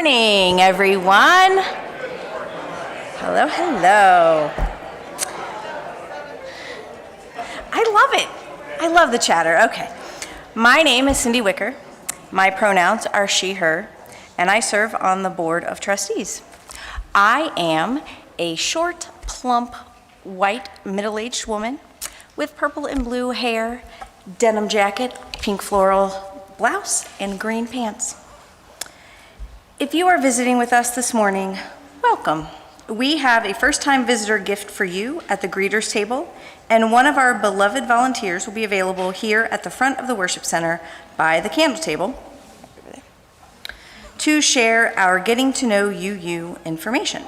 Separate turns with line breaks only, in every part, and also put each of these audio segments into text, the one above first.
morning, everyone. Hello, hello. I love it. I love the chatter. Okay. My name is Cindy Wicker. My pronouns are she, her, and I serve on the Board of Trustees. I am a short, plump, white, middle-aged woman with purple and blue hair, denim jacket, pink floral blouse, and green pants. If you are visiting with us this morning, welcome. We have a first-time visitor gift for you at the greeters table, and one of our beloved volunteers will be available here at the front of the worship center by the candle table to share our Getting to Know You information.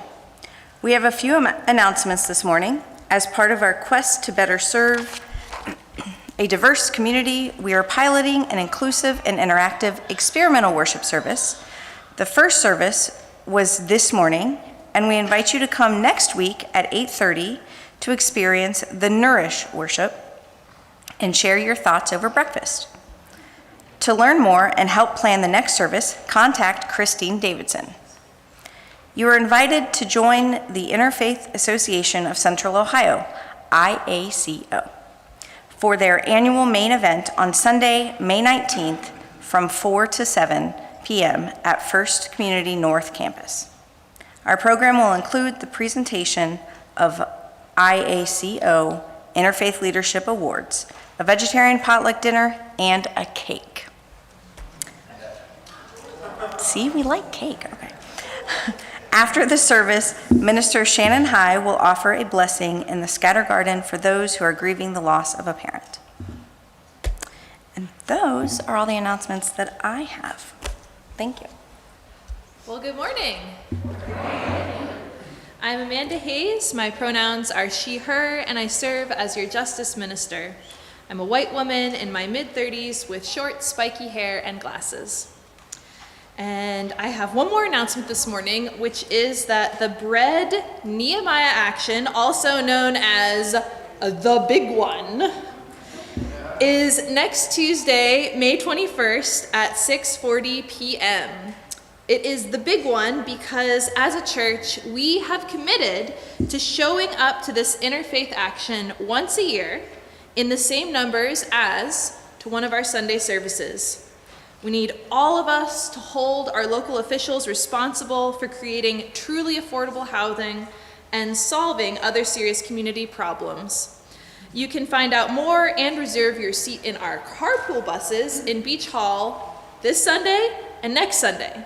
We have a few announcements this morning. As part of our quest to better serve a diverse community, we are piloting an inclusive and interactive experimental worship service. The first service was this morning, and we invite you to come next week at 8:30 to experience the Nourish worship and share your thoughts over breakfast. To learn more and help plan the next service, contact Christine Davidson. You are invited to join the Interfaith Association of Central Ohio, IACO, for their annual main event on Sunday, May 19th from 4 to 7 p.m. at First Community North Campus. Our program will include the presentation of IACO Interfaith Leadership Awards, a vegetarian potluck dinner, and a cake. See, we like cake, okay. After the service, Minister Shannon High will offer a blessing in the Scatter Garden for those who are grieving the loss of a parent. And those are all the announcements that I have. Thank you.
Well, good morning. I'm Amanda Hayes. My pronouns are she, her, and I serve as your justice minister. I'm a white woman in my mid-30s with short, spiky hair and glasses. And I have one more announcement this morning, which is that the Bread Nehemiah Action, also known as the Big One, is next Tuesday, May 21st at 6:40 p.m. It is the big one because as a church, we have committed to showing up to this interfaith action once a year in the same numbers as to one of our Sunday services. We need all of us to hold our local officials responsible for creating truly affordable housing and solving other serious community problems. You can find out more and reserve your seat in our carpool buses in Beach Hall this Sunday and next Sunday.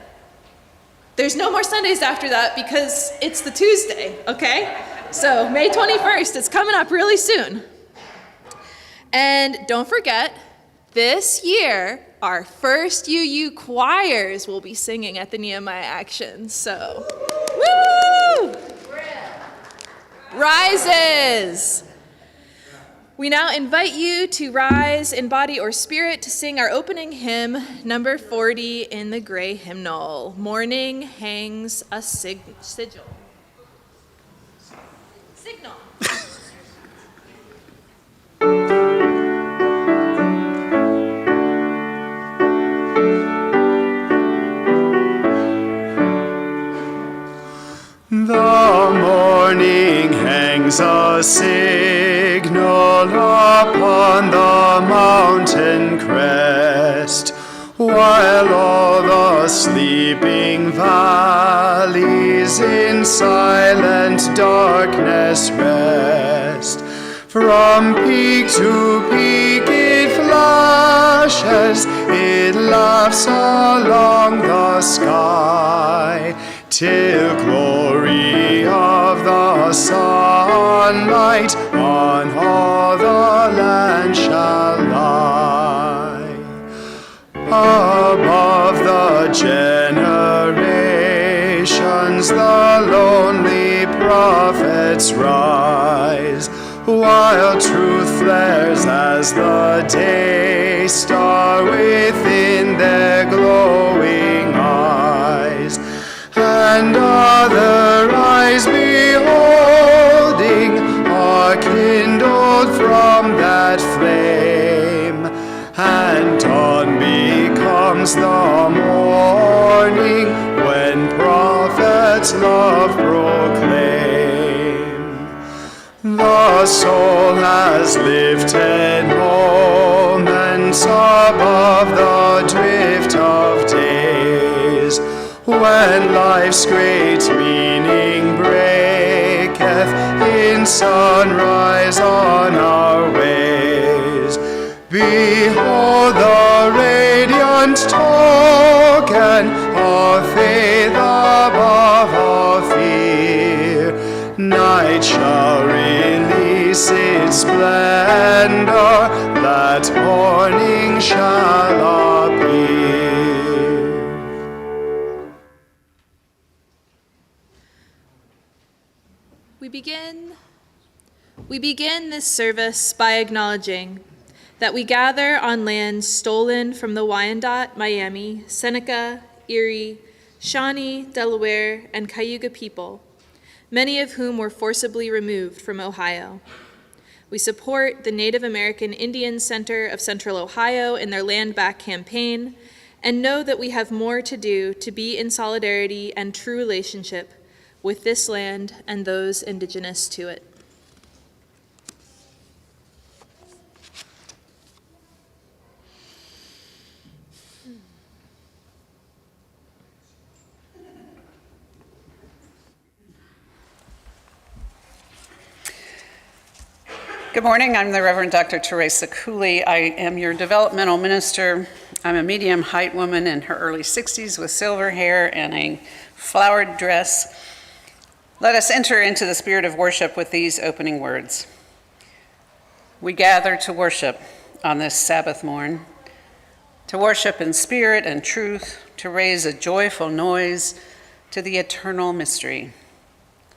There's no more Sundays after that because it's the Tuesday, okay? So May 21st, it's coming up really soon. And don't forget, this year, our first UU choirs will be singing at the Nehemiah Action, so, woo! Rises! We now invite you to rise in body or spirit to sing our opening hymn, number 40 in the gray hymnal. Morning hangs a sigil. Signal.
The morning hangs a signal upon the mountain crest, while all the sleeping valleys in silent darkness rest. From peak to peak it flashes, it laughs along the sky, till glory of the sunlight on all the land shall lie. Above the generations the lonely prophets rise, while truth flares as the day star within their glowing eyes. And other eyes beholding are kindled from that flame, and dawn becomes the morning when God's love proclaim. The soul has lifted moments above the drift of days, when life's great meaning breaketh in sunrise on our ways. Behold the radiant token of faith above all fear. Night shall release its splendor, that morning shall appear.
We begin this service by acknowledging that we gather on lands stolen from the Wyandot, Miami, Seneca, Erie, Shawnee, Delaware, and Cayuga people, many of whom were forcibly removed from Ohio. We support the Native American Indian Center of Central Ohio in their Land Back campaign, and know that we have more to do to be in solidarity and true relationship with this land and those indigenous to it.
Good morning. I'm the Reverend Dr. Teresa Cooley. I am your developmental minister. I'm a medium height woman in her early 60s with silver hair and a flowered dress. Let us enter into the spirit of worship with these opening words. We gather to worship on this Sabbath morn, to worship in spirit and truth, to raise a joyful noise to the eternal mystery,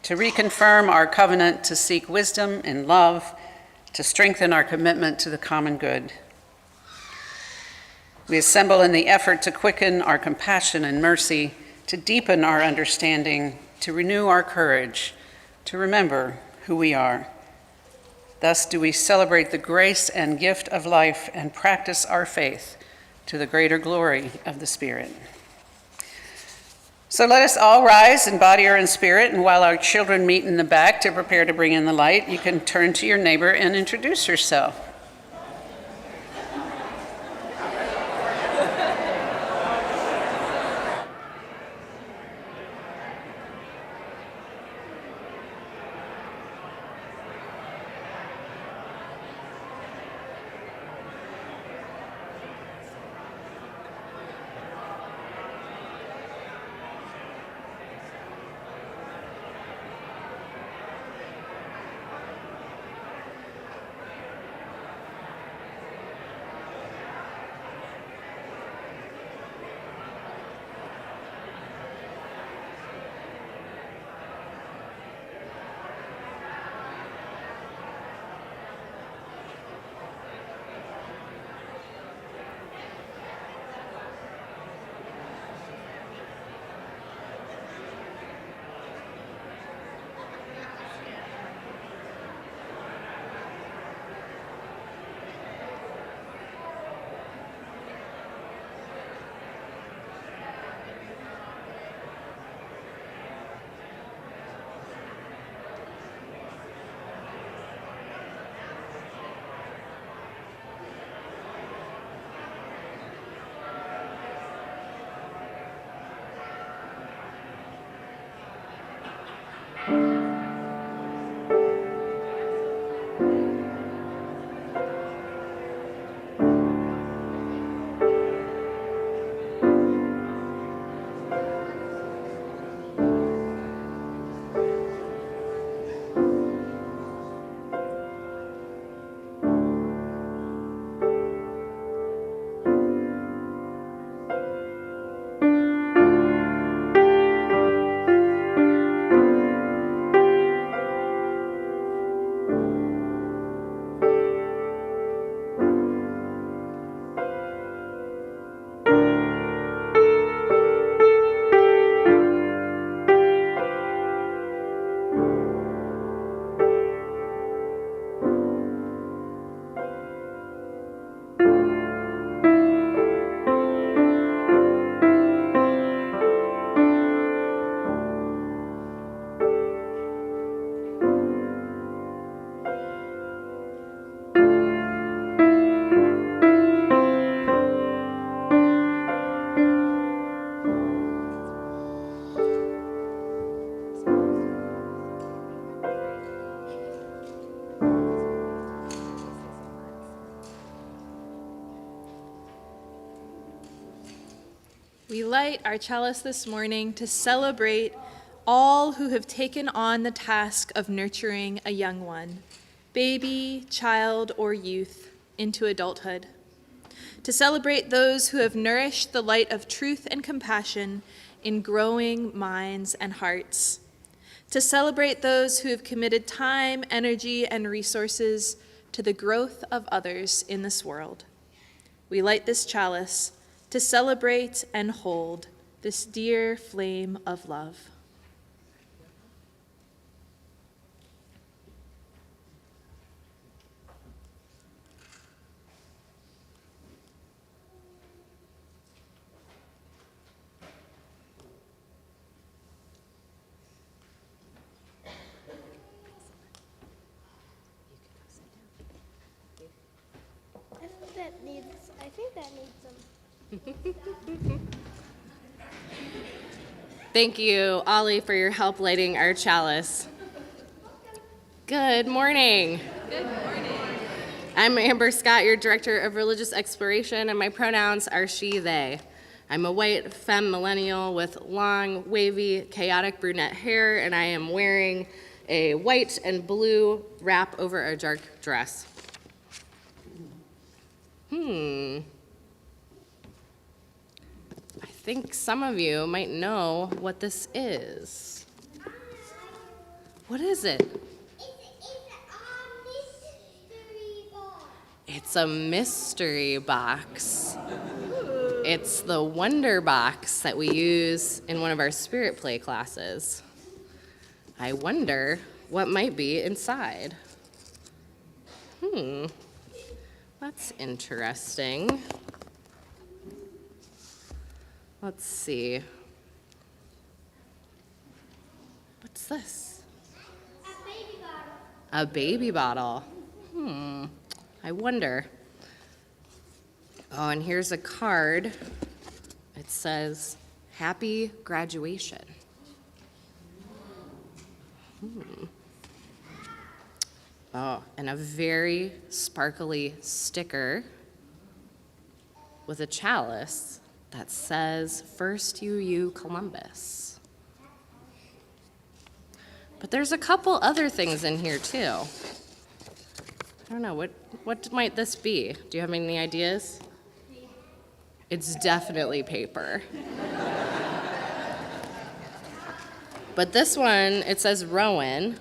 to reconfirm our covenant to seek wisdom in love, to strengthen our commitment to the common good. We assemble in the effort to quicken our compassion and mercy, to deepen our understanding, to renew our courage, to remember who we are. Thus do we celebrate the grace and gift of life and practice our faith to the greater glory of the Spirit. So let us all rise in body or in spirit, and while our children meet in the back to prepare to bring in the light, you can turn to your neighbor and introduce yourself.
We light our chalice this morning to celebrate all who have taken on the task of nurturing a young one, baby, child, or youth, into adulthood. To celebrate those who have nourished the light of truth and compassion in growing minds and hearts. To celebrate those who have committed time, energy, and resources to the growth of others in this world. We light this chalice to celebrate and hold this dear flame of love.
I think that needs some.
Thank you, Ollie, for your help lighting our chalice. Good morning.
Good morning.
I'm Amber Scott, your Director of Religious Exploration, and my pronouns are she, they. I'm a white femme millennial with long, wavy, chaotic brunette hair, and I am wearing a white and blue wrap over a dark dress. I think some of you might know what this is. What is it? It's a mystery box. It's the wonder box that we use in one of our spirit play classes. I wonder what might be inside. That's interesting. Let's see. What's this?
A baby bottle.
A baby bottle. I wonder. Oh, and here's a card. It says, "Happy Graduation." Oh, and a very sparkly sticker with a chalice that says, "First UU Columbus." But there's a couple other things in here too. I don't know, what might this be? Do you have any ideas? It's definitely paper. But this one, it says Rowan,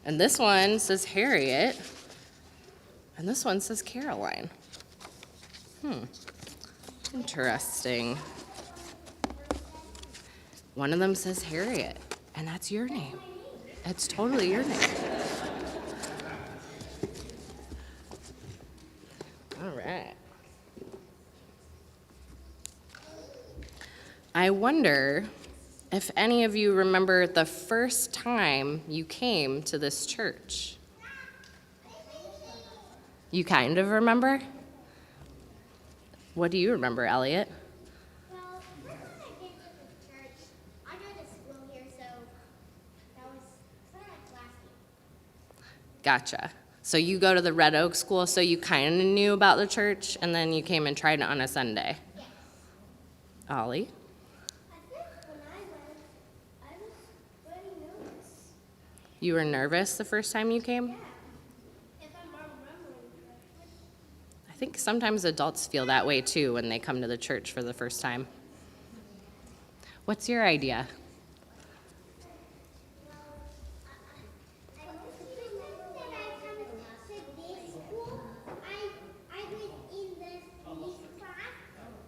and this one says Harriet, and this one says Caroline. Interesting. One of them says Harriet, and that's your name. It's totally your name. All right. I wonder if any of you remember the first time you came to this church. You kind of remember? What do you remember, Elliot?
Well, first time I came to the church, I go to school here, so that was sort of like last year.
Gotcha. So you go to the Red Oak School, so you kind of knew about the church, and then you came and tried it on a Sunday.
Yes.
Ollie?
I think when I went, I was pretty nervous.
You were nervous the first time you came?
Yeah. If I'm remembering correctly.
I think sometimes adults feel that way too when they come to the church for the first time. What's your idea?
I mostly remember when I come to this school, I was in this class,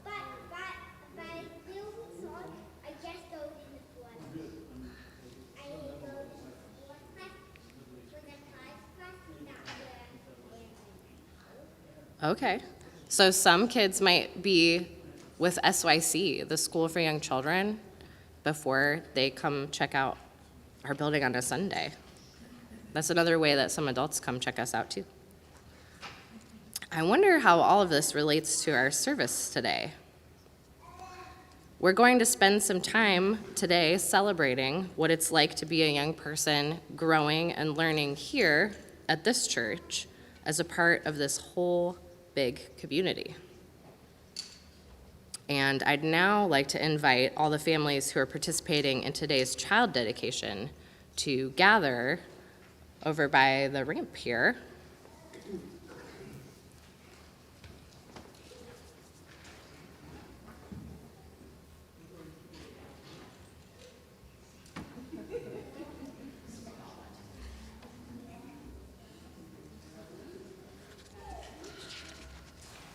but I still thought I just go in the class. I go to what class? For the class, not the
Okay. So some kids might be with SYC, the School for Young Children, before they come check out our building on a Sunday. That's another way that some adults come check us out too. I wonder how all of this relates to our service today. We're going to spend some time today celebrating what it's like to be a young person growing and learning here at this church as a part of this whole big community. And I'd now like to invite all the families who are participating in today's child dedication to gather over by the ramp here.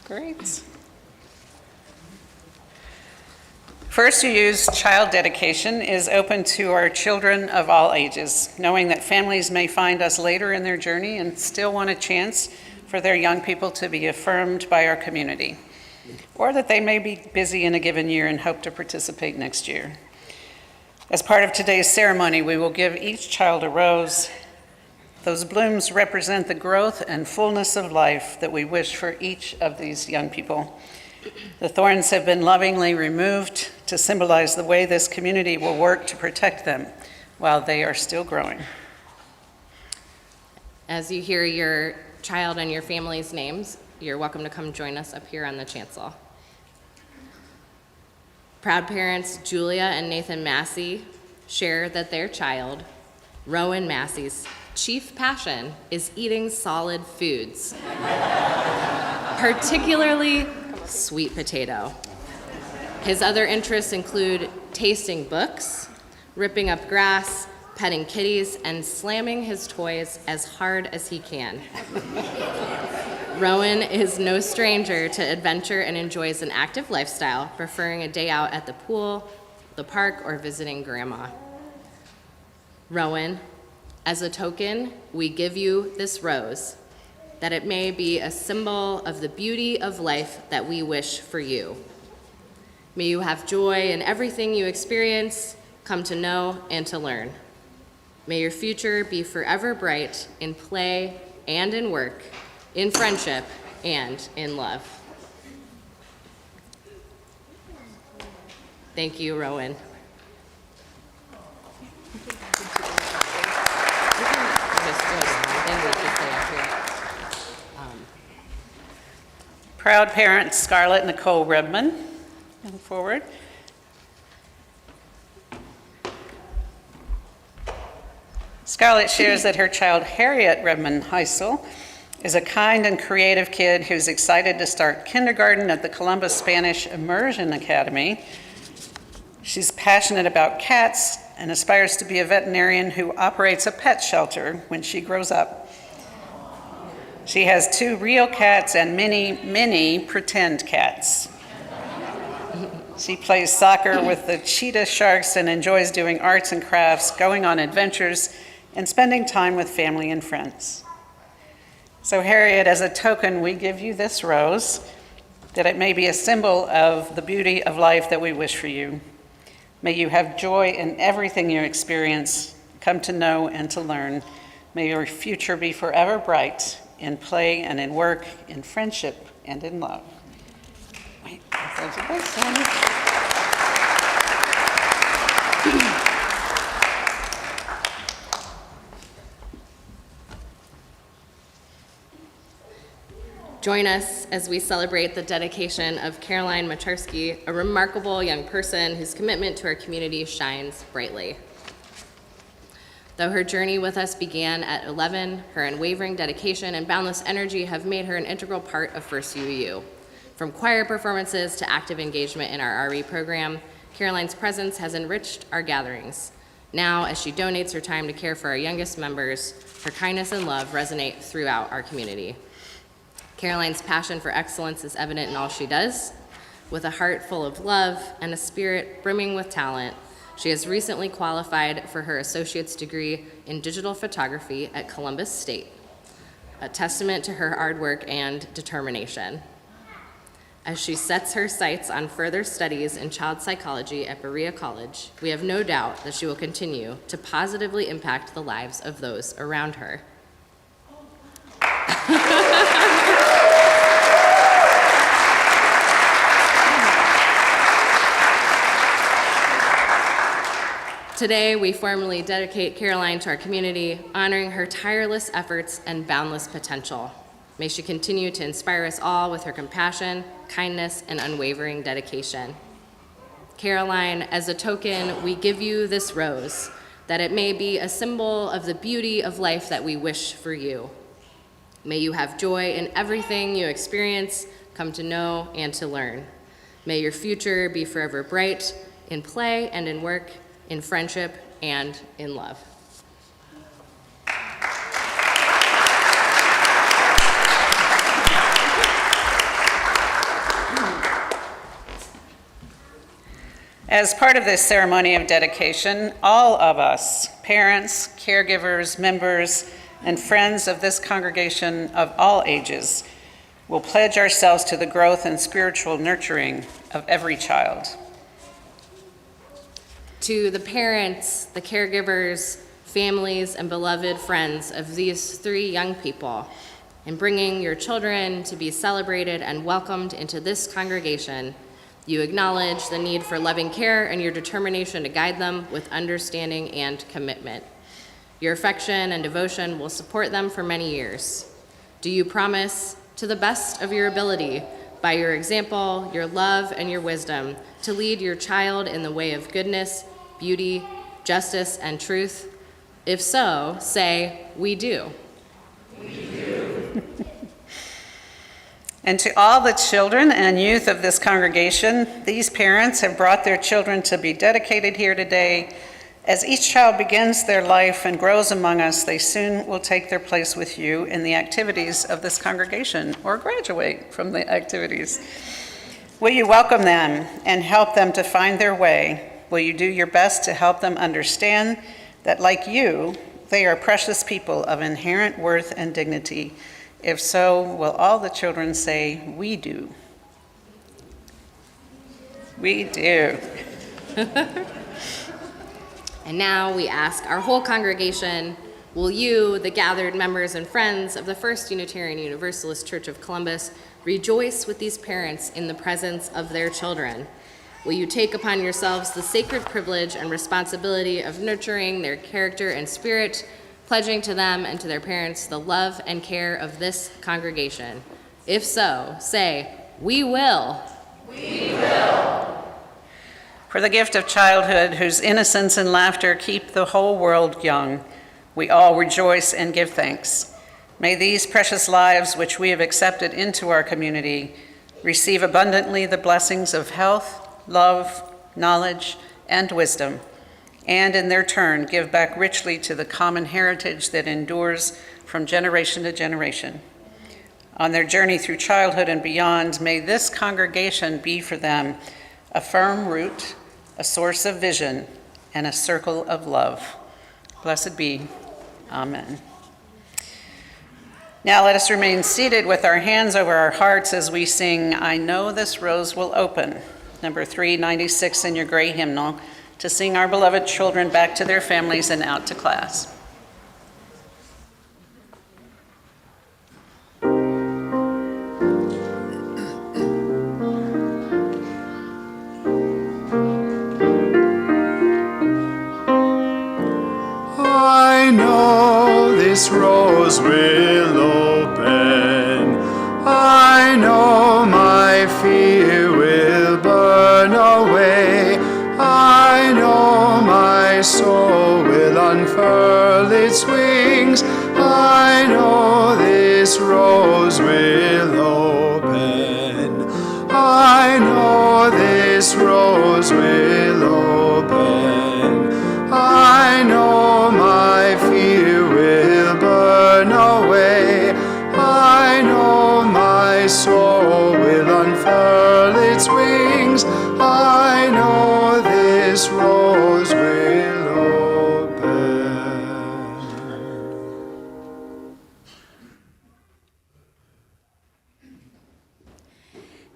Great. First to use child dedication is open to our children of all ages, knowing that families may find us later in their journey and still want a chance for their young people to be affirmed by our community, or that they may be busy in a given year and hope to participate next year. As part of today's ceremony, we will give each child a rose. Those blooms represent the growth and fullness of life that we wish for each of these young people. The thorns have been lovingly removed to symbolize the way this community will work to protect them while they are still growing.
As you hear your child and your family's names, you're welcome to come join us up here on the chancel. Proud parents Julia and Nathan Massey share that their child, Rowan Massey's chief passion is eating solid foods, particularly sweet potato. His other interests include tasting books, ripping up grass, petting kitties, and slamming his toys as hard as he can. Rowan is no stranger to adventure and enjoys an active lifestyle, preferring a day out at the pool, the park, or visiting grandma. Rowan, as a token, we give you this rose, that it may be a symbol of the beauty of life that we wish for you. May you have joy in everything you experience, come to know, and to learn. May your future be forever bright in play and in work, in friendship and in love. Thank you, Rowan.
Proud parent Scarlett Nicole Redman, come forward. Scarlett shares that her child Harriet Redman Heisel is a kind and creative kid who's excited to start kindergarten at the Columbus Spanish Immersion Academy. She's passionate about cats and aspires to be a veterinarian who operates a pet shelter when she grows up. She has 2 real cats and many pretend cats. She plays soccer with the cheetah sharks and enjoys doing arts and crafts, going on adventures, and spending time with family and friends. So Harriet, as a token, we give you this rose, that it may be a symbol of the beauty of life that we wish for you. May you have joy in everything you experience, come to know and to learn. May your future be forever bright in play and in work, in friendship and in love. Wait, there's a big sign.
Join us as we celebrate the dedication of Caroline Machersky, a remarkable young person whose commitment to our community shines brightly. Though her journey with us began at 11, her unwavering dedication and boundless energy have made her an integral part of First UU. From choir performances to active engagement in our RE program, Caroline's presence has enriched our gatherings. Now, as she donates her time to care for our youngest members, her kindness and love resonate throughout our community. Caroline's passion for excellence is evident in all she does. With a heart full of love and a spirit brimming with talent, she has recently qualified for her associate's degree in digital photography at Columbus State, a testament to her hard work and determination. As she sets her sights on further studies in child psychology at Berea College, we have no doubt that she will continue to positively impact the lives of those around her. Today, we formally dedicate Caroline to our community, honoring her tireless efforts and boundless potential. May she continue to inspire us all with her compassion, kindness, and unwavering dedication. Caroline, as a token, we give you this rose, that it may be a symbol of the beauty of life that we wish for you. May you have joy in everything you experience, come to know, and to learn. May your future be forever bright in play and in work, in friendship and in love.
As part of this ceremony of dedication, all of us, parents, caregivers, members, and friends of this congregation of all ages, will pledge ourselves to the growth and spiritual nurturing of every child.
To the parents, the caregivers, families, and beloved friends of these 3 young people, in bringing your children to be celebrated and welcomed into this congregation, you acknowledge the need for loving care and your determination to guide them with understanding and commitment. Your affection and devotion will support them for many years. Do you promise, to the best of your ability, by your example, your love, and your wisdom, to lead your child in the way of goodness, beauty, justice, and truth? If so, say, "We do."
And to all the children and youth of this congregation, these parents have brought their children to be dedicated here today. As each child begins their life and grows among us, they soon will take their place with you in the activities of this congregation or graduate from the activities. Will you welcome them and help them to find their way? Will you do your best to help them understand that, like you, they are precious people of inherent worth and dignity? If so, will all the children say, "We do"? We do.
And now we ask our whole congregation, will you, the gathered members and friends of the First Unitarian Universalist Church of Columbus, rejoice with these parents in the presence of their children? Will you take upon yourselves the sacred privilege and responsibility of nurturing their character and spirit, pledging to them and to their parents the love and care of this congregation? If so, say, "We will."
We will. For the gift of childhood, whose innocence and laughter keep the whole world young, we all rejoice and give thanks. May these precious lives which we have accepted into our community receive abundantly the blessings of health, love, knowledge, and wisdom, and in their turn give back richly to the common heritage that endures from generation to generation. On their journey through childhood and beyond, may this congregation be for them a firm root, a source of vision, and a circle of love. Blessed be. Amen. Now let us remain seated with our hands over our hearts as we sing, "I Know This Rose Will Open," number 396 in your gray hymnal, to sing our beloved children back to their families and out to class.
I know this rose will open. I know my fear will burn away. I know my soul will unfurl its wings. I know this rose will open. I know this rose will open. I know my fear will burn away. I know my soul will unfurl its wings. I know this rose will open.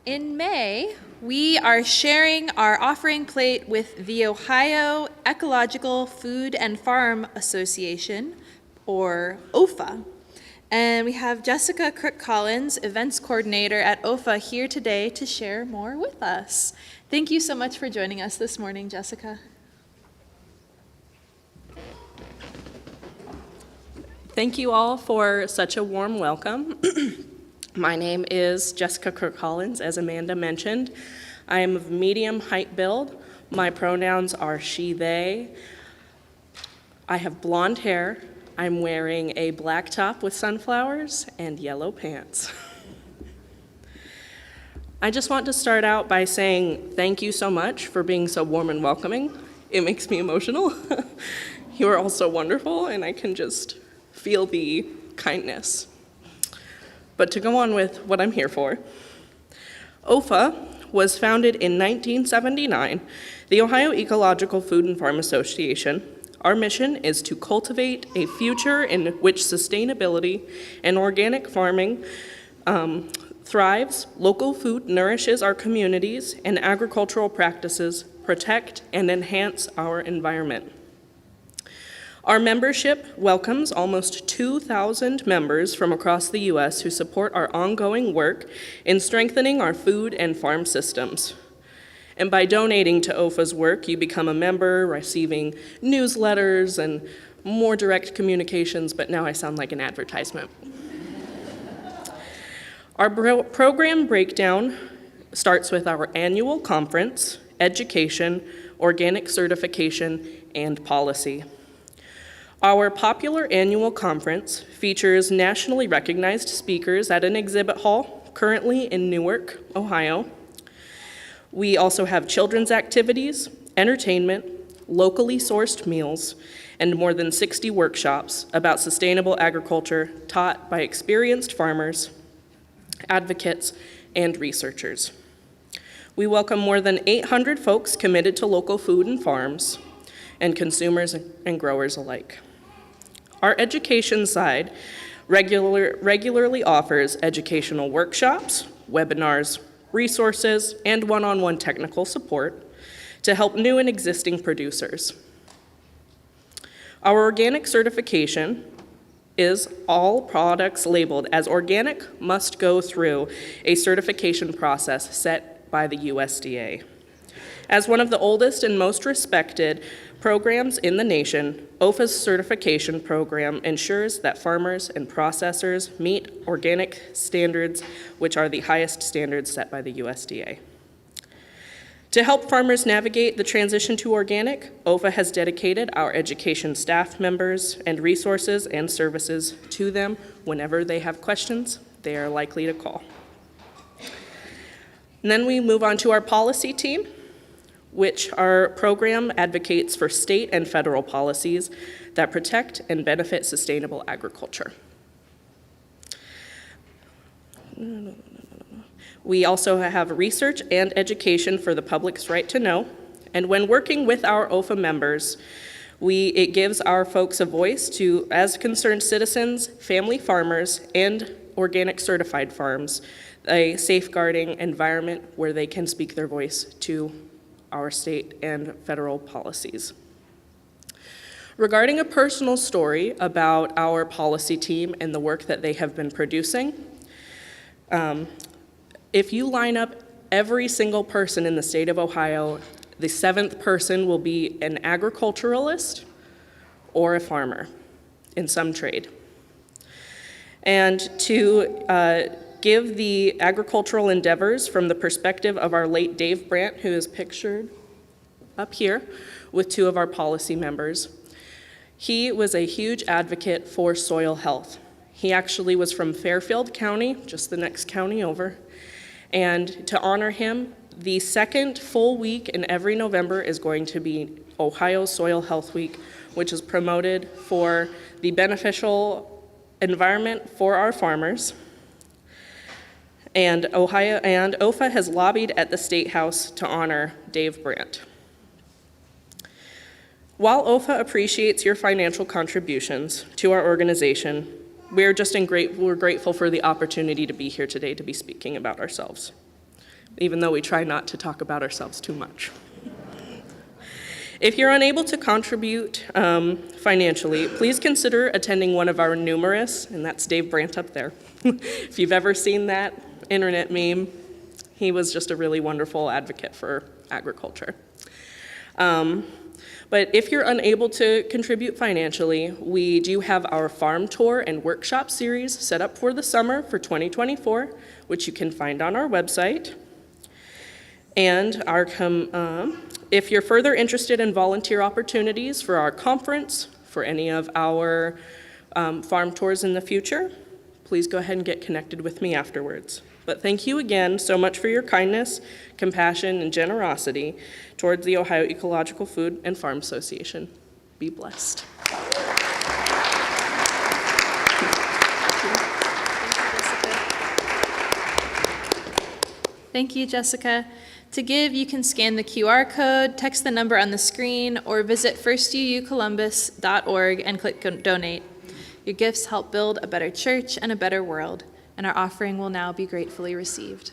In May, we are sharing our offering plate with the Ohio Ecological Food and Farm Association, or OFA. And we have Jessica Crook-Collins, events coordinator at OFA, here today to share more with us. Thank you so much for joining us this morning, Jessica.
Thank you all for such a warm welcome. My name is Jessica Kirk-Collins, as Amanda mentioned. I am of medium height build. My pronouns are she, they. I have blonde hair. I'm wearing a black top with sunflowers and yellow pants. I just want to start out by saying thank you so much for being so warm and welcoming. It makes me emotional. You are all so wonderful, and I can just feel the kindness. But to go on with what I'm here for, OFA was founded in 1979, the Ohio Ecological Food and Farm Association. Our mission is to cultivate a future in which sustainability and organic farming thrives, local food nourishes our communities, and agricultural practices protect and enhance our environment. Our membership welcomes almost 2,000 members from across the U.S. who support our ongoing work in strengthening our food and farm systems. And by donating to OFA's work, you become a member, receiving newsletters and more direct communications, but now I sound like an advertisement. Our program breakdown starts with our annual conference, education, organic certification, and policy. Our popular annual conference features nationally recognized speakers at an exhibit hall, currently in Newark, Ohio. We also have children's activities, entertainment, locally sourced meals, and more than 60 workshops about sustainable agriculture taught by experienced farmers, advocates, and researchers. We welcome more than 800 folks committed to local food and farms, and consumers and growers alike. Our education side regularly offers educational workshops, webinars, resources, and one-on-one technical support to help new and existing producers. Our organic certification is all products labeled as organic must go through a certification process set by the USDA. As one of the oldest and most respected programs in the nation, OFA's certification program ensures that farmers and processors meet organic standards, which are the highest standards set by the USDA. To help farmers navigate the transition to organic, OFA has dedicated our education staff members and resources and services to them. Whenever they have questions, they are likely to call. And then we move on to our policy team, which our program advocates for state and federal policies that protect and benefit sustainable agriculture. We also have research and education for the public's right to know, and when working with our OFA members, it gives our folks a voice to, as concerned citizens, family farmers, and organic certified farms, a safeguarding environment where they can speak their voice to our state and federal policies. Regarding a personal story about our policy team and the work that they have been producing, if you line up every single person in the state of Ohio, the 7th person will be an agriculturalist or a farmer in some trade. And to give the agricultural endeavors from the perspective of our late Dave Brandt, who is pictured up here with 2 of our policy members, he was a huge advocate for soil health. He actually was from Fairfield County, just the next county over. And to honor him, the 2nd full week in every November is going to be Ohio Soil Health Week, which is promoted for the beneficial environment for our farmers. And OFA has lobbied at the State House to honor Dave Brandt. While OFA appreciates your financial contributions to our organization, we're grateful for the opportunity to be here today to be speaking about ourselves, even though we try not to talk about ourselves too much. If you're unable to contribute financially, please consider attending one of our numerous, and that's Dave Brandt up there. If you've ever seen that internet meme, he was just a really wonderful advocate for agriculture. But if you're unable to contribute financially, we do have our farm tour and workshop series set up for the summer for 2024, which you can find on our website. And if you're further interested in volunteer opportunities for our conference, for any of our farm tours in the future, please go ahead and get connected with me afterwards. But thank you again so much for your kindness, compassion, and generosity towards the Ohio Ecological Food and Farm Association. Be blessed.
Thank you, Jessica. To give, you can scan the QR code, text the number on the screen, or visit firstuucolumbus.org and click Donate. Your gifts help build a better church and a better world, and our offering will now be gratefully received.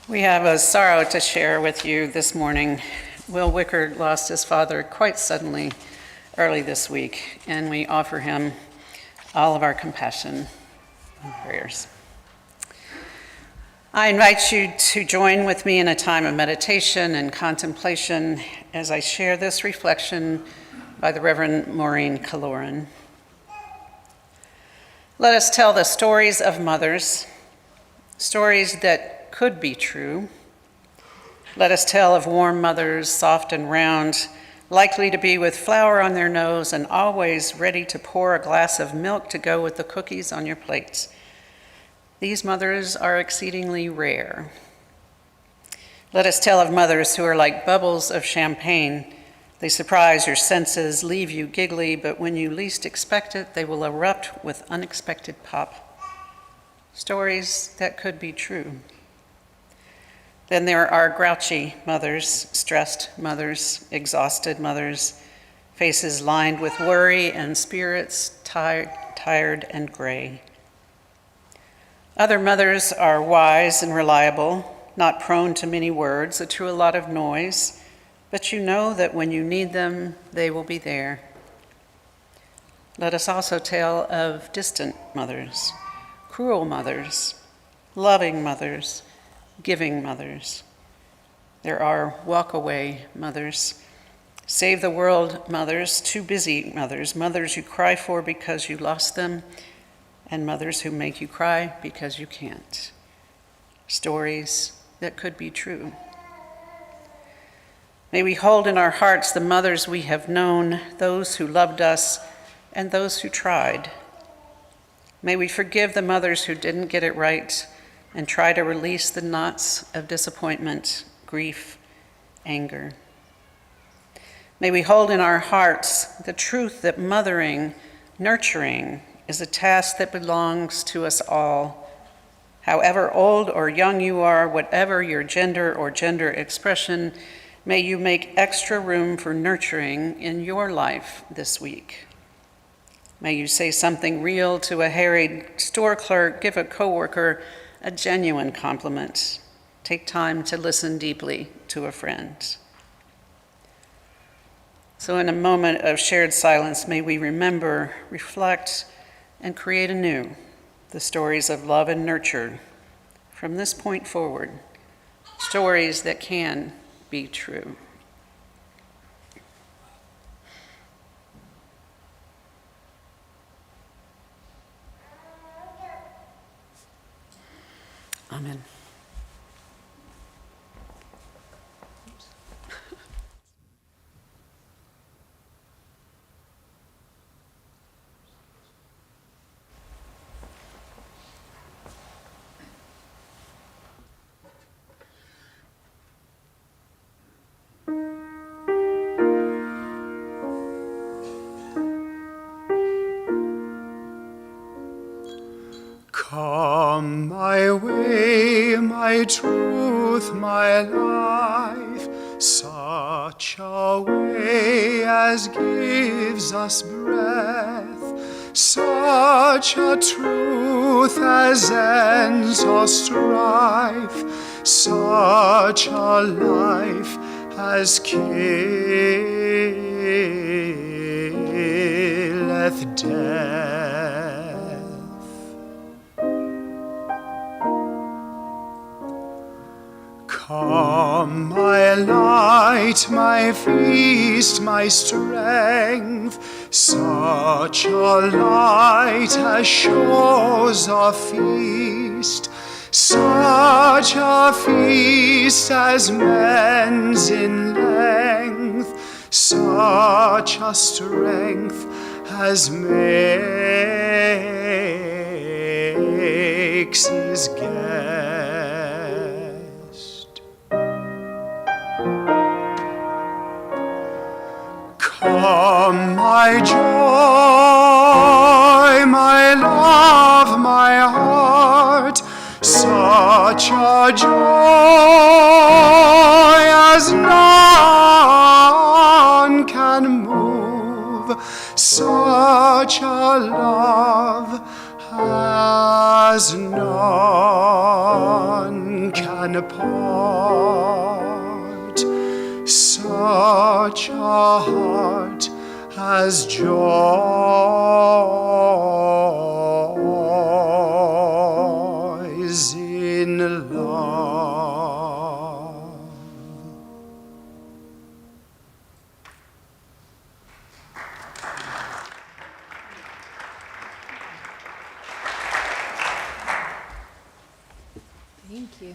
We have a sorrow to share with you this morning. Will Wicker lost his father quite suddenly early this week, and we offer him all of our compassion and prayers. I invite you to join with me in a time of meditation and contemplation as I share this reflection by the Reverend Maureen Kaloran. Let us tell the stories of mothers, stories that could be true. Let us tell of warm mothers, soft and round, likely to be with flour on their nose and always ready to pour a glass of milk to go with the cookies on your plates. These mothers are exceedingly rare. Let us tell of mothers who are like bubbles of champagne, They surprise your senses, leave you giggly, but when you least expect it, they will erupt with unexpected pop. Stories that could be true. Then there are grouchy mothers, stressed mothers, exhausted mothers, faces lined with worry and spirits tired and gray. Other mothers are wise and reliable, not prone to many words, to a lot of noise, but you know that when you need them, they will be there. Let us also tell of distant mothers, cruel mothers, loving mothers, giving mothers. There are walk-away mothers, save the world mothers, too busy mothers, mothers you cry for because you lost them, and mothers who make you cry because you can't. Stories that could be true. May we hold in our hearts the mothers we have known, those who loved us, and those who tried. May we forgive the mothers who didn't get it right and try to release the knots of disappointment, grief, anger. May we hold in our hearts the truth that mothering, nurturing, is a task that belongs to us all. However old or young you are, whatever your gender or gender expression, may you make extra room for nurturing in your life this week. May you say something real to a harried store clerk, give a coworker a genuine compliment. Take time to listen deeply to a friend. So in a moment of shared silence, may we remember, reflect, and create anew the stories of love and nurture from this point forward, stories that can be true. Amen.
Come my way, my truth, my life, such a way as gives us breath, such a truth as ends our strife, such a life as killeth death. Come, my light, my feast, my strength, such a light as shows a feast, such a feast as mends in length, such a strength as makes his guest. Come, my joy, my love, my heart, such a joy as none can move, such a love as none can part, such a heart as joys in love.
Thank you.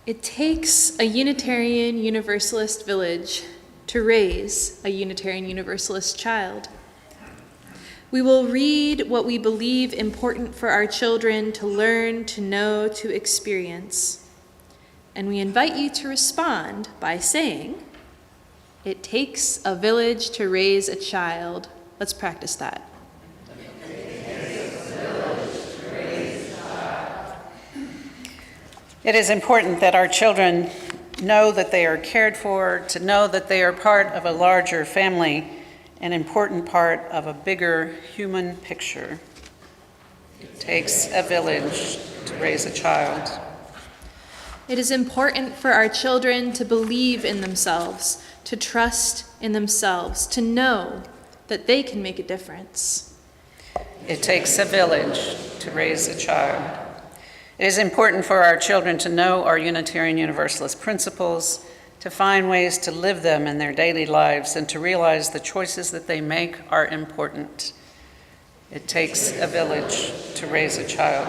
It takes a Unitarian Universalist village to raise a Unitarian Universalist child. We will read what we believe important for our children to learn, to know, to experience. And we invite you to respond by saying, "It takes a village to raise a child." Let's practice that.
It is important that our children know that they are cared for, to know that they are part of a larger family, an important part of a bigger human picture. It takes a village to raise a child.
It is important for our children to believe in themselves, to trust in themselves, to know that they can make a difference.
It takes a village to raise a child. It is important for our children to know our Unitarian Universalist principles, to find ways to live them in their daily lives, and to realize the choices that they make are important. It takes a village to raise a child.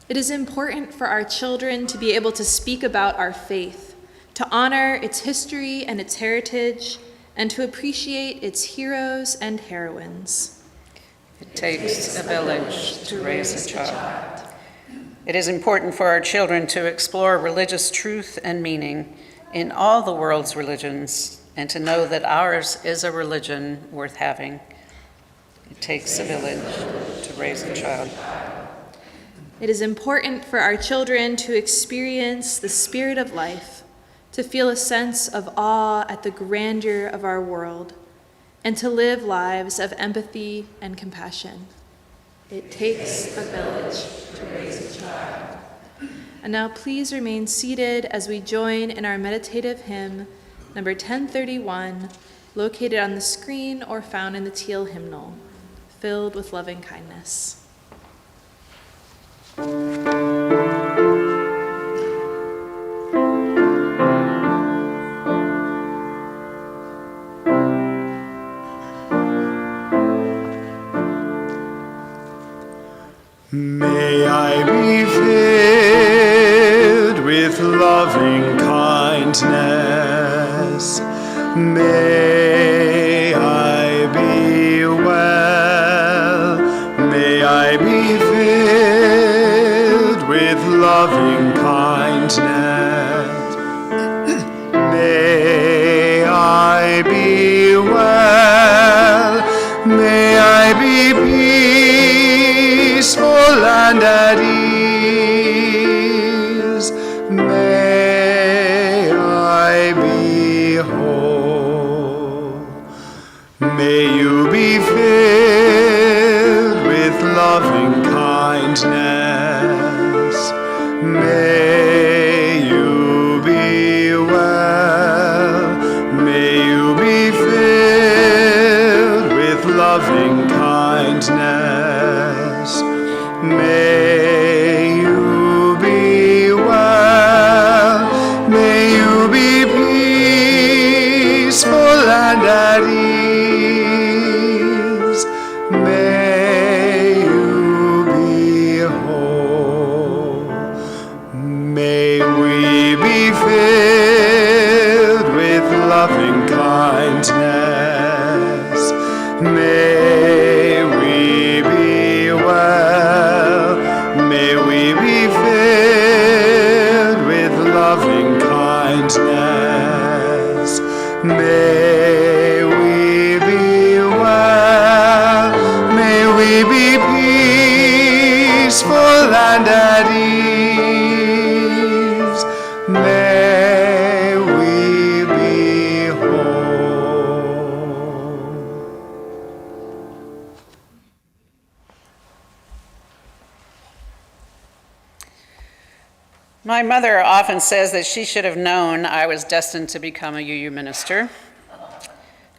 It is important for our children to be able to speak about our faith, to honor its history and its heritage, and to appreciate its heroes and heroines.
It takes a village to raise a child. It is important for our children to explore religious truth and meaning in all the world's religions, and to know that ours is a religion worth having. It takes a village to raise a child.
It is important for our children to experience the spirit of life, to feel a sense of awe at the grandeur of our world, and to live lives of empathy and compassion. It takes a village to raise a child. And now please remain seated as we join in our meditative hymn, number 1031, located on the screen or found in the teal hymnal, Filled with Loving Kindness.
May I be filled with loving kindness. May I be well. May I be filled with loving kindness. May I be well. May I be peaceful and at ease. May I be whole. May you be filled with loving kindness. May you be well. May you be filled with loving kindness. May you be well. May you be peaceful and at ease. May you be whole. May we be filled with loving kindness. May we be well. May we be filled with loving kindness. May we be well. May we be peaceful and at ease. May we be whole.
My mother often says that she should have known I was destined to become a UU minister.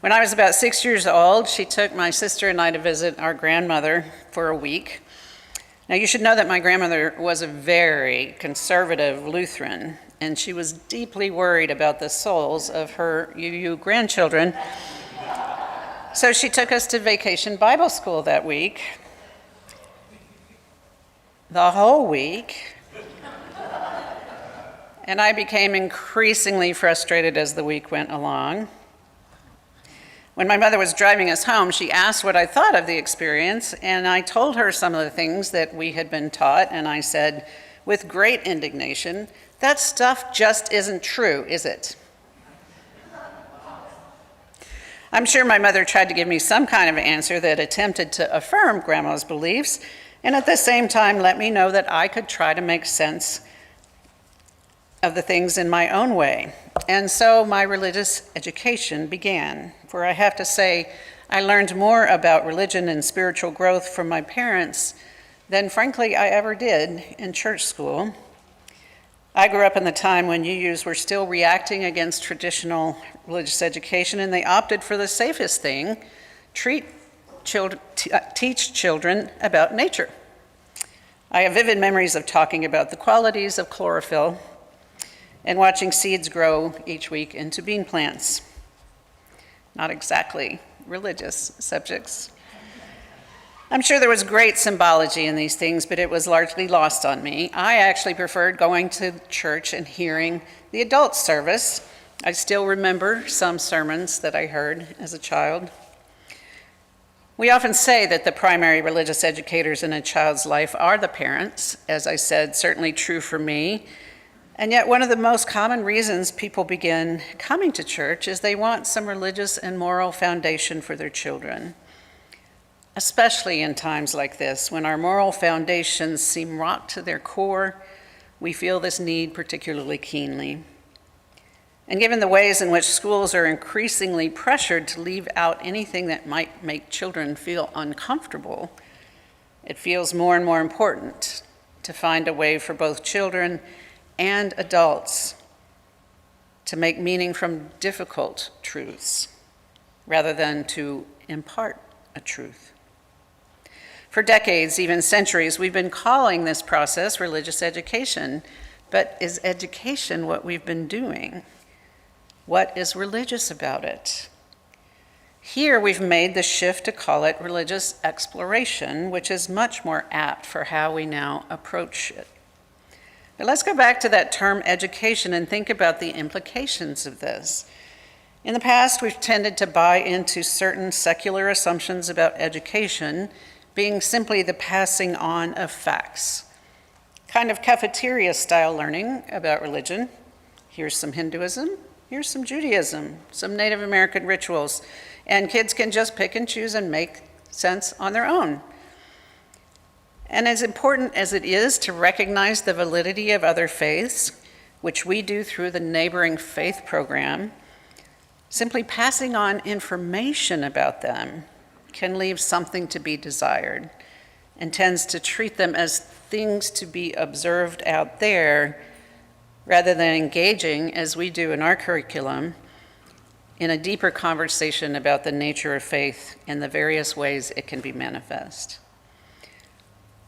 When I was about 6 years old, she took my sister and I to visit our grandmother for a week. Now, you should know that my grandmother was a very conservative Lutheran, and she was deeply worried about the souls of her UU grandchildren. So she took us to Vacation Bible School that week. The whole week. And I became increasingly frustrated as the week went along. When my mother was driving us home, she asked what I thought of the experience, and I told her some of the things that we had been taught, and I said, with great indignation, That stuff just isn't true, is it? I'm sure my mother tried to give me some kind of answer that attempted to affirm Grandma's beliefs, and at the same time let me know that I could try to make sense of the things in my own way. And so my religious education began, where I have to say I learned more about religion and spiritual growth from my parents than frankly I ever did in church school. I grew up in the time when UUs were still reacting against traditional religious education, and they opted for the safest thing, teach children about nature. I have vivid memories of talking about the qualities of chlorophyll and watching seeds grow each week into bean plants. Not exactly religious subjects. I'm sure there was great symbology in these things, but it was largely lost on me. I actually preferred going to church and hearing the adult service. I still remember some sermons that I heard as a child. We often say that the primary religious educators in a child's life are the parents, as I said, certainly true for me. And yet one of the most common reasons people begin coming to church is they want some religious and moral foundation for their children. Especially in times like this, when our moral foundations seem rocked to their core, we feel this need particularly keenly. And given the ways in which schools are increasingly pressured to leave out anything that might make children feel uncomfortable, it feels more and more important to find a way for both children and adults to make meaning from difficult truths, rather than to impart a truth. For decades, even centuries, we've been calling this process religious education. But is education what we've been doing? What is religious about it? Here we've made the shift to call it religious exploration, which is much more apt for how we now approach it. But let's go back to that term education and think about the implications of this. In the past, we've tended to buy into certain secular assumptions about education being simply the passing on of facts. Kind of cafeteria-style learning about religion. Here's some Hinduism, here's some Judaism, some Native American rituals, and kids can just pick and choose and make sense on their own. And as important as it is to recognize the validity of other faiths, which we do through the Neighboring Faith program, simply passing on information about them can leave something to be desired and tends to treat them as things to be observed out there rather than engaging, as we do in our curriculum, in a deeper conversation about the nature of faith and the various ways it can be manifest.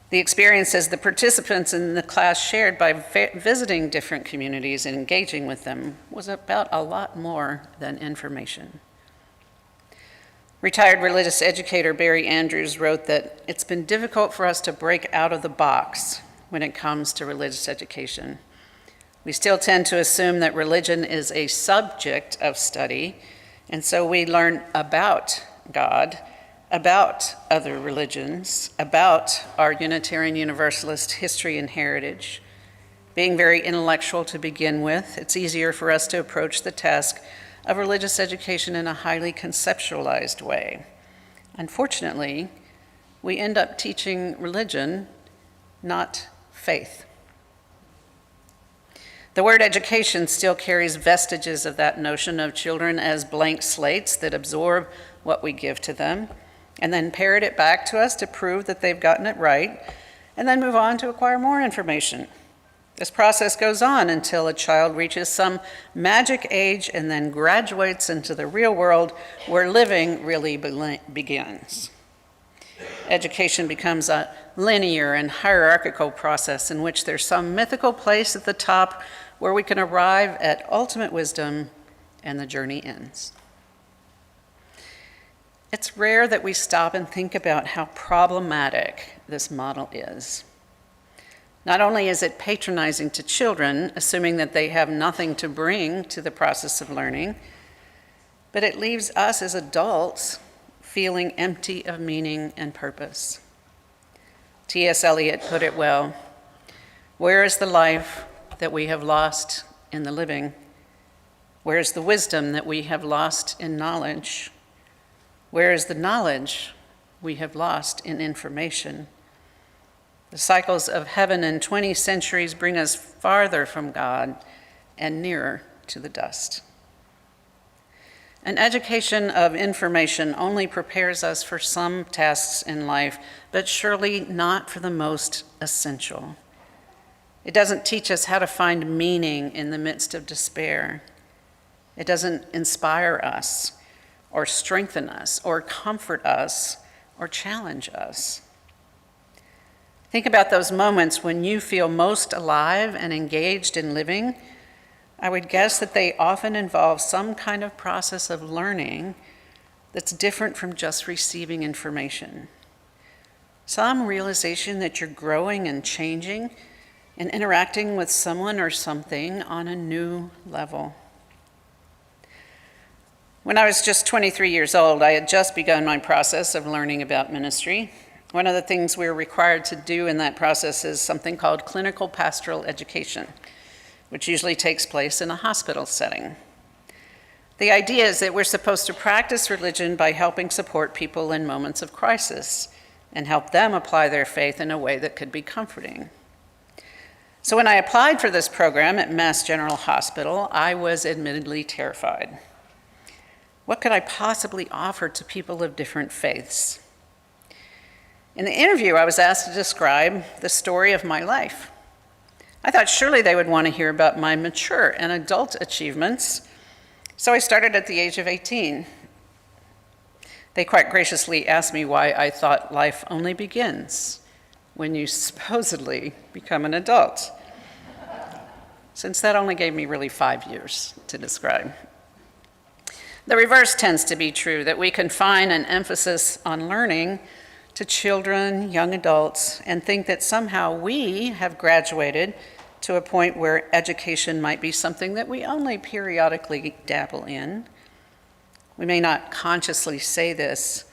The experiences the participants in the class shared by visiting different communities and engaging with them was about a lot more than information. Retired religious educator Barry Andrews wrote that it's been difficult for us to break out of the box when it comes to religious education. We still tend to assume that religion is a subject of study, and so we learn about God, about other religions, about our Unitarian Universalist history and heritage. Being very intellectual to begin with, it's easier for us to approach the task of religious education in a highly conceptualized way. Unfortunately, we end up teaching religion, not faith. The word education still carries vestiges of that notion of children as blank slates that absorb what we give to them and then parrot it back to us to prove that they've gotten it right, and then move on to acquire more information. This process goes on until a child reaches some magic age and then graduates into the real world where living really begins. Education becomes a linear and hierarchical process in which there's some mythical place at the top where we can arrive at ultimate wisdom and the journey ends. It's rare that we stop and think about how problematic this model is. Not only is it patronizing to children, assuming that they have nothing to bring to the process of learning, but it leaves us as adults feeling empty of meaning and purpose. T.S. Eliot put it well, "Where is the life that we have lost in the living? Where is the wisdom that we have lost in knowledge? Where is the knowledge we have lost in information? The cycles of heaven in 20 centuries bring us farther from God and nearer to the dust. An education of information only prepares us for some tasks in life, but surely not for the most essential. It doesn't teach us how to find meaning in the midst of despair. It doesn't inspire us, or strengthen us, or comfort us, or challenge us. Think about those moments when you feel most alive and engaged in living. I would guess that they often involve some kind of process of learning that's different from just receiving information. Some realization that you're growing and changing and interacting with someone or something on a new level. When I was just 23 years old, I had just begun my process of learning about ministry. One of the things we're required to do in that process is something called clinical pastoral education, which usually takes place in a hospital setting. The idea is that we're supposed to practice religion by helping support people in moments of crisis and help them apply their faith in a way that could be comforting. So when I applied for this program at Mass General Hospital, I was admittedly terrified. What could I possibly offer to people of different faiths? In the interview, I was asked to describe the story of my life. I thought surely they would want to hear about my mature and adult achievements, so I started at the age of 18. They quite graciously asked me why I thought life only begins when you supposedly become an adult, since that only gave me really 5 years to describe. The reverse tends to be true, that we confine an emphasis on learning to children, young adults, and think that somehow we have graduated to a point where education might be something that we only periodically dabble in. We may not consciously say this,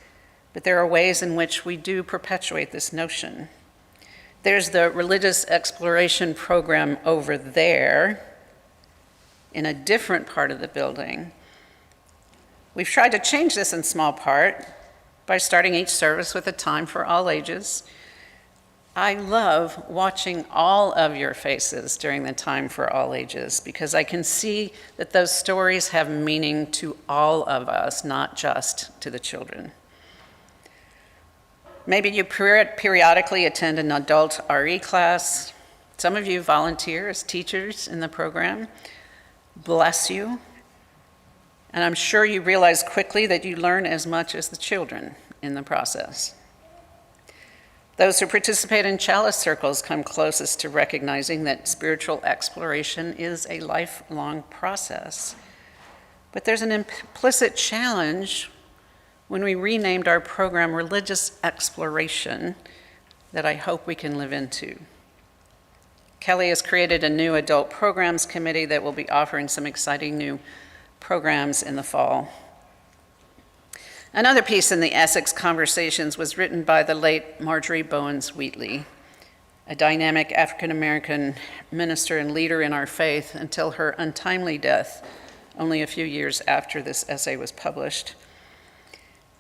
but there are ways in which we do perpetuate this notion. There's the religious exploration program over there in a different part of the building. We've tried to change this in small part by starting each service with a time for all ages. I love watching all of your faces during the time for all ages because I can see that those stories have meaning to all of us, not just to the children. Maybe you periodically attend an adult RE class. Some of you volunteer as teachers in the program. Bless you. And I'm sure you realize quickly that you learn as much as the children in the process. Those who participate in chalice circles come closest to recognizing that spiritual exploration is a lifelong process. But there's an implicit challenge when we renamed our program Religious Exploration that I hope we can live into. Kelly has created a new adult programs committee that will be offering some exciting new programs in the fall. Another piece in the Essex Conversations was written by the late Marjorie Bowens Wheatley, a dynamic African-American minister and leader in our faith until her untimely death only a few years after this essay was published.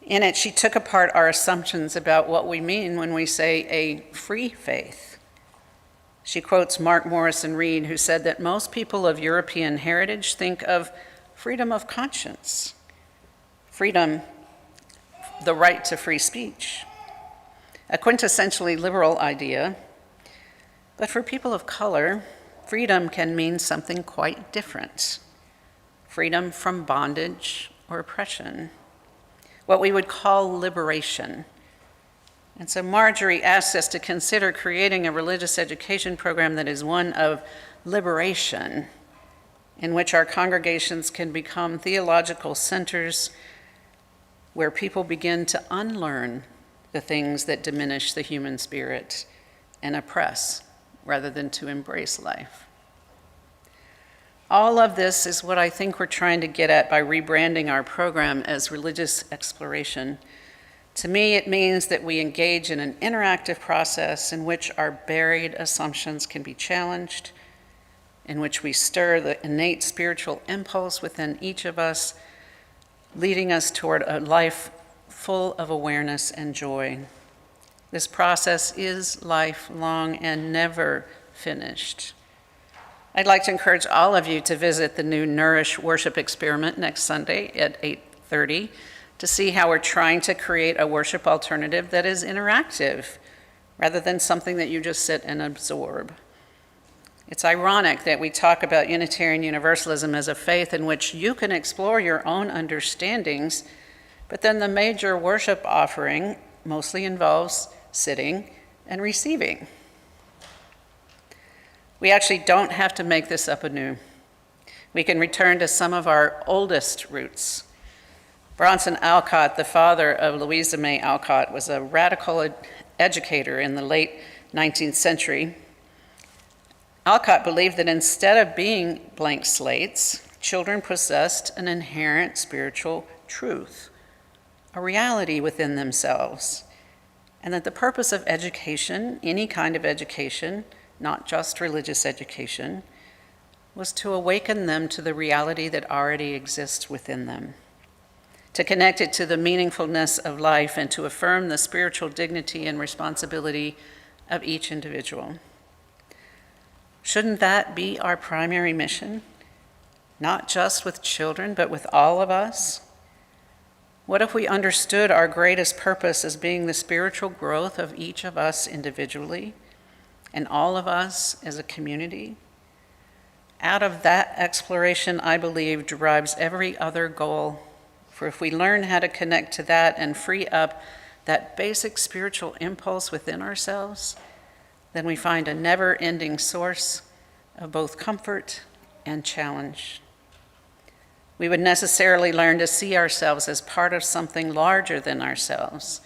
In it, she took apart our assumptions about what we mean when we say a free faith. She quotes Mark Morrison Reed, who said that most people of European heritage think of freedom of conscience, freedom, the right to free speech, a quintessentially liberal idea. But for people of color, freedom can mean something quite different. Freedom from bondage or oppression, what we would call liberation. And so Marjorie asked us to consider creating a religious education program that is one of liberation, in which our congregations can become theological centers where people begin to unlearn the things that diminish the human spirit and oppress rather than to embrace life. All of this is what I think we're trying to get at by rebranding our program as Religious Exploration. To me, it means that we engage in an interactive process in which our buried assumptions can be challenged, in which we stir the innate spiritual impulse within each of us, leading us toward a life full of awareness and joy. This process is lifelong and never finished. I'd like to encourage all of you to visit the new Nourish Worship Experiment next Sunday at 8:30 to see how we're trying to create a worship alternative that is interactive rather than something that you just sit and absorb. It's ironic that we talk about Unitarian Universalism as a faith in which you can explore your own understandings, but then the major worship offering mostly involves sitting and receiving. We actually don't have to make this up anew. We can return to some of our oldest roots. Bronson Alcott, the father of Louisa May Alcott, was a radical educator in the late 19th century. Alcott believed that instead of being blank slates, children possessed an inherent spiritual truth, a reality within themselves, and that the purpose of education, any kind of education, not just religious education, was to awaken them to the reality that already exists within them, to connect it to the meaningfulness of life, and to affirm the spiritual dignity and responsibility of each individual. Shouldn't that be our primary mission? Not just with children, but with all of us? What if we understood our greatest purpose as being the spiritual growth of each of us individually and all of us as a community? Out of that exploration, I believe, derives every other goal. For if we learn how to connect to that and free up that basic spiritual impulse within ourselves, then we find a never-ending source of both comfort and challenge. We would necessarily learn to see ourselves as part of something larger than ourselves,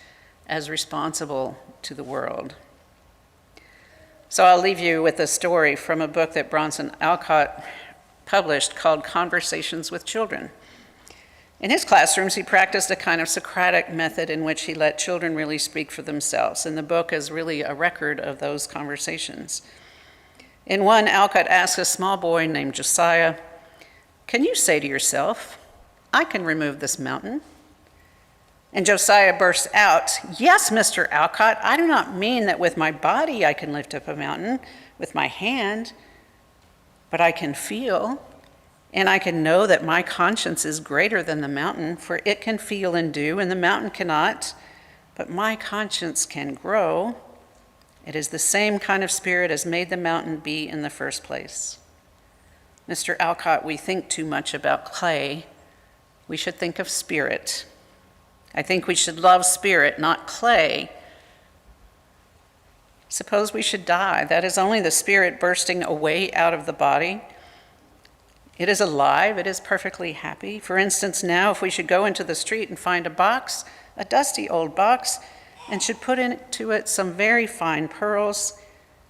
as responsible to the world. So I'll leave you with a story from a book that Bronson Alcott published called Conversations with Children. In his classrooms, he practiced a kind of Socratic method in which he let children really speak for themselves, and the book is really a record of those conversations. In one, Alcott asked a small boy named Josiah, "Can you say to yourself, 'I can remove this mountain'?" And Josiah burst out, "Yes, Mr. Alcott, I do not mean that with my body I can lift up a mountain with my hand, but I can feel, and I can know that my conscience is greater than the mountain, for it can feel and do, and the mountain cannot, but my conscience can grow. It is the same kind of spirit as made the mountain be in the first place." Mr. Alcott, we think too much about clay. We should think of spirit. I think we should love spirit, not clay. Suppose we should die. That is only the spirit bursting away out of the body. It is alive, it is perfectly happy. For instance, now if we should go into the street and find a box, a dusty old box, and should put into it some very fine pearls,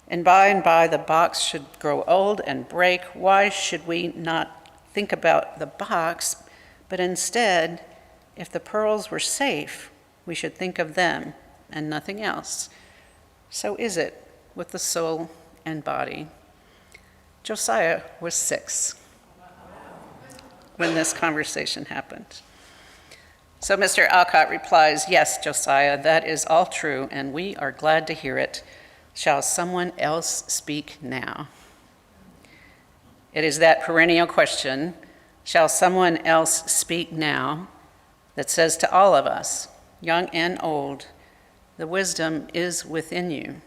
and by the box should grow old and break, why should we not think about the box, but instead, if the pearls were safe, we should think of them and nothing else. So is it with the soul and body. Josiah was 6 when this conversation happened. So Mr. Alcott replies, "Yes, Josiah, that is all true, and we are glad to hear it. Shall someone else speak now?" It is that perennial question, shall someone else speak now, that says to all of us, young and old, the wisdom is within you,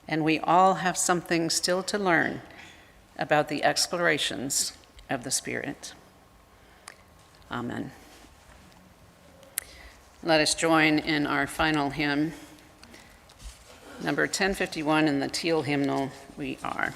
and we all have something still to learn about the explorations of the Spirit. Amen. Let us join in our final hymn, number 1051 in the Teal hymnal, "We Are."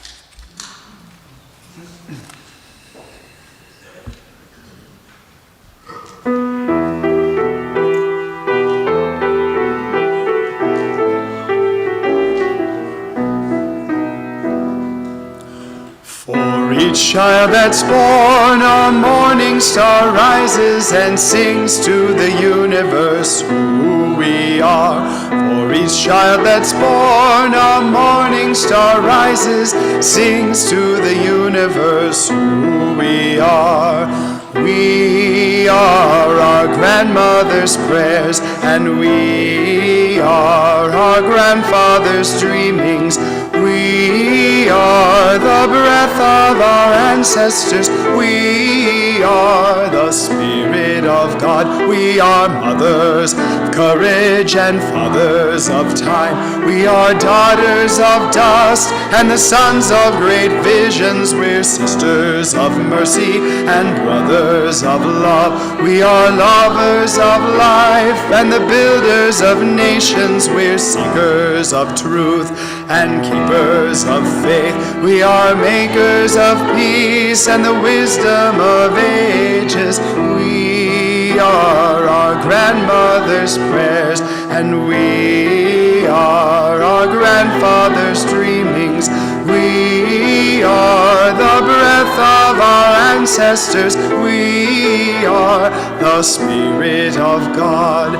For each child that's born, a morning star rises and sings to the universe who we are. For each child that's born, a morning star rises, sings to the universe who we are. We are our grandmother's prayers, and we are our grandfather's dreamings. We are the breath of our ancestors. We are the Spirit of God. We are mothers of courage and fathers of time. We are daughters of dust and the sons of great visions. We're sisters of mercy and brothers of love. We are lovers of life and the builders of nations. We're seekers of truth and keepers of faith. We are makers of peace and the wisdom of ages. We are our grandmother's prayers, and we are our grandfather's dreamings. We are the breath of our ancestors. We are the Spirit of God.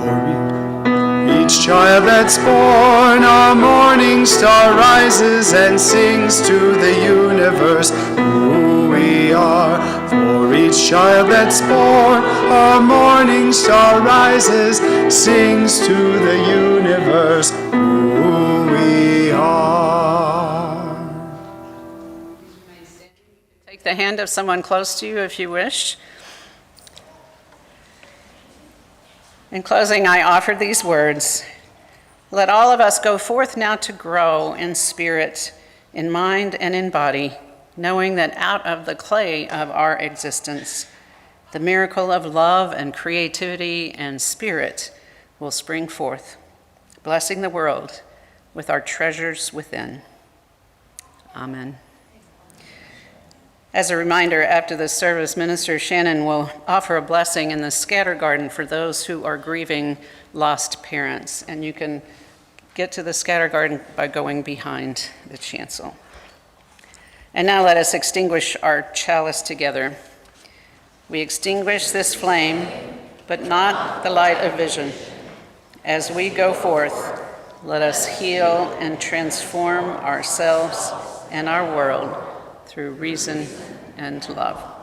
For each child that's born, a morning star rises and sings to the universe who we are. For each child that's born, a morning star rises, sings to the universe who we are.
Take the hand of someone close to you if you wish. In closing, I offer these words. Let all of us go forth now to grow in spirit, in mind, and in body, knowing that out of the clay of our existence, the miracle of love and creativity and spirit will spring forth, blessing the world with our treasures within. Amen. As a reminder, after the service, Minister Shannon will offer a blessing in the scatter garden for those who are grieving lost parents. And you can get to the scatter garden by going behind the chancel. And now let us extinguish our chalice together. We extinguish this flame, but not the light of vision. As we go forth, let us heal and transform ourselves and our world through reason and love.